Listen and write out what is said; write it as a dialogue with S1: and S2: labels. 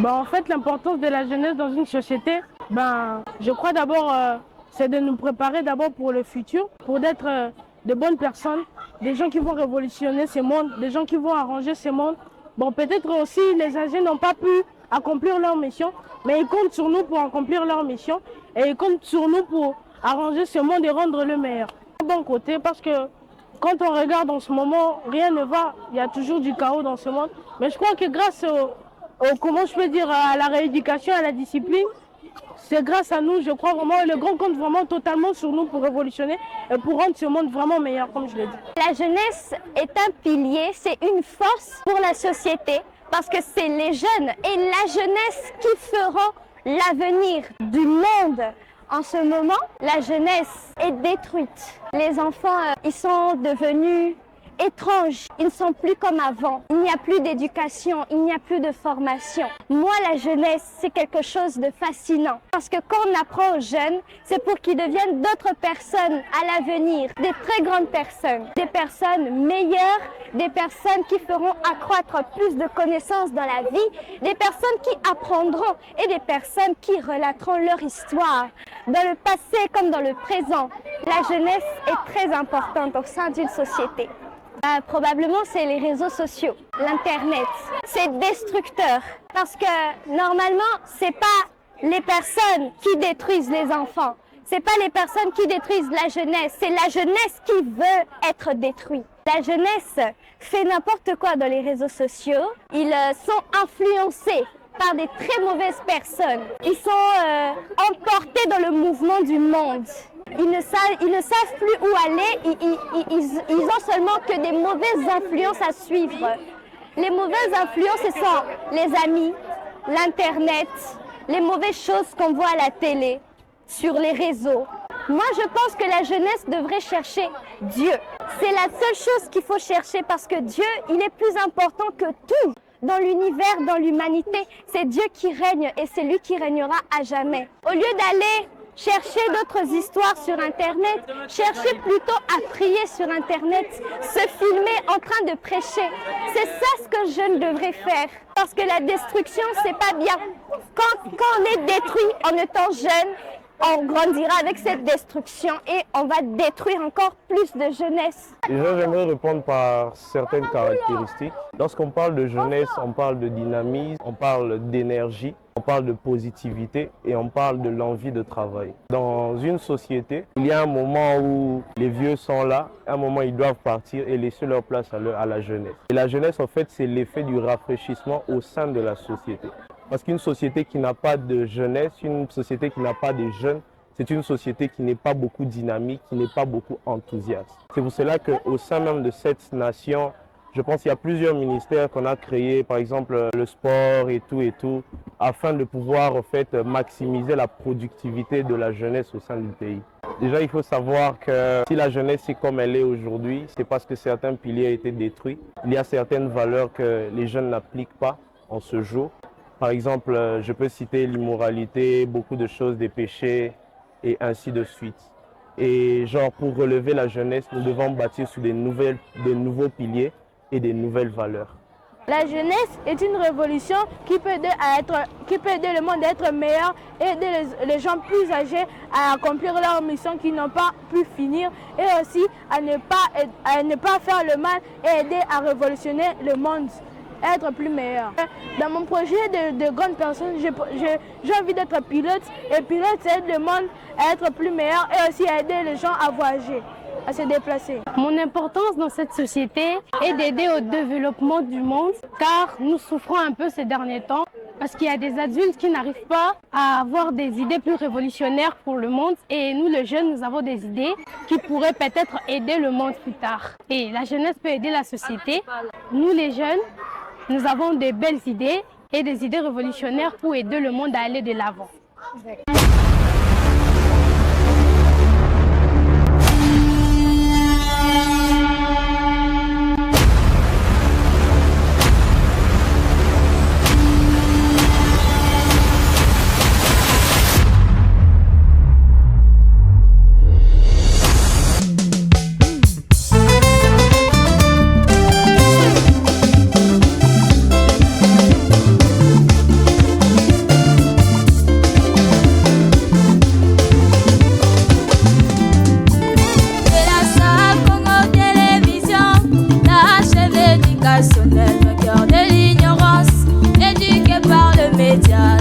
S1: En fait, l'importance de la jeunesse dans une société, je crois d'abord, c'est de nous préparer d'abord pour le futur, pour être de bonnes personnes, des gens qui vont révolutionner ce monde, des gens qui vont arranger ce monde. Peut-être aussi les âgés n'ont pas pu accomplir leur mission, mais ils comptent sur nous pour accomplir leur mission et ils comptent sur nous pour arranger ce monde et rendre le meilleur. Bon côté, parce que quand on regarde en ce moment, rien ne va, il y a toujours du chaos dans ce monde. Mais je crois que grâce comment je peux dire, à la rééducation, à la discipline, c'est grâce à nous, je crois vraiment, le grand compte vraiment totalement sur nous pour révolutionner et pour rendre ce monde vraiment meilleur, comme je l'ai dit.
S2: La jeunesse est un pilier, c'est une force pour la société parce que c'est les jeunes et la jeunesse qui feront l'avenir du monde. En ce moment, la jeunesse est détruite. Les enfants, ils sont devenus étranges. Ils ne sont plus comme avant. Il n'y a plus d'éducation, il n'y a plus de formation. Moi, la jeunesse, c'est quelque chose de fascinant. Parce que quand on apprend aux jeunes, c'est pour qu'ils deviennent d'autres personnes à l'avenir. Des très grandes personnes. Des personnes meilleures, des personnes qui feront accroître plus de connaissances dans la vie, des personnes qui apprendront et des personnes qui relateront leur histoire. Dans le passé comme dans le présent, la jeunesse est très importante au sein d'une société. Probablement, c'est les réseaux sociaux, l'Internet. C'est destructeur parce que normalement, c'est pas les personnes qui détruisent les enfants. C'est pas les personnes qui détruisent la jeunesse. C'est la jeunesse qui veut être détruite. La jeunesse fait n'importe quoi dans les réseaux sociaux. Ils sont influencés par des très mauvaises personnes. Ils sont emportés dans le mouvement du monde. Ils ne savent plus où aller, ils ont seulement que des mauvaises influences à suivre. Les mauvaises influences, ce sont les amis, l'Internet, les mauvaises choses qu'on voit à la télé, sur les réseaux. Moi, je pense que la jeunesse devrait chercher Dieu. C'est la seule chose qu'il faut chercher parce que Dieu, il est plus important que tout. Dans l'univers, dans l'humanité, c'est Dieu qui règne et c'est lui qui régnera à jamais. Au lieu d'aller chercher d'autres histoires sur Internet, chercher plutôt à prier sur Internet, se filmer en train de prêcher. C'est ça ce que je ne devrais faire. Parce que la destruction, c'est pas bien. Quand on est détruit en étant jeune, on grandira avec cette destruction et on va détruire encore plus de jeunesse.
S3: Déjà, j'aimerais répondre par certaines caractéristiques. Lorsqu'on parle de jeunesse, on parle de dynamisme, on parle d'énergie, on parle de positivité et on parle de l'envie de travail. Dans une société, il y a un moment où les vieux sont là, un moment où ils doivent partir et laisser leur place à la jeunesse. Et la jeunesse, en fait, c'est l'effet du rafraîchissement au sein de la société. Parce qu'une société qui n'a pas de jeunesse, une société qui n'a pas de jeunes, c'est une société qui n'est pas beaucoup dynamique, qui n'est pas beaucoup enthousiaste. C'est pour cela qu'au sein même de cette nation, je pense qu'il y a plusieurs ministères qu'on a créés, par exemple le sport et tout, afin de pouvoir en fait maximiser la productivité de la jeunesse au sein du pays. Déjà, il faut savoir que si la jeunesse est comme elle est aujourd'hui, c'est parce que certains piliers ont été détruits. Il y a certaines valeurs que les jeunes n'appliquent pas en ce jour. Par exemple, je peux citer l'immoralité, beaucoup de choses, des péchés et ainsi de suite. Et genre, pour relever la jeunesse, nous devons bâtir sur de nouveaux piliers et des nouvelles valeurs.
S1: La jeunesse est une révolution qui peut aider le monde à être meilleur et aider les gens plus âgés à accomplir leur mission qu'ils n'ont pas pu finir et aussi à ne pas faire le mal et aider à révolutionner le monde, être plus meilleur. Dans mon projet de grande personne, j'ai envie d'être pilote et pilote, ça aide le monde à être plus meilleur et aussi à aider les gens à voyager, à se déplacer. Mon importance dans cette société est d'aider au développement du monde car nous souffrons un peu ces derniers temps parce qu'il y a des adultes qui n'arrivent pas à avoir des idées plus révolutionnaires pour le monde et nous les jeunes, nous avons des idées qui pourraient peut-être aider le monde plus tard. Et la jeunesse peut aider la société. Nous les jeunes, nous avons de belles idées et des idées révolutionnaires pour aider le monde à aller de l'avant.
S4: cœur de l'ignorance, éduqués par le média.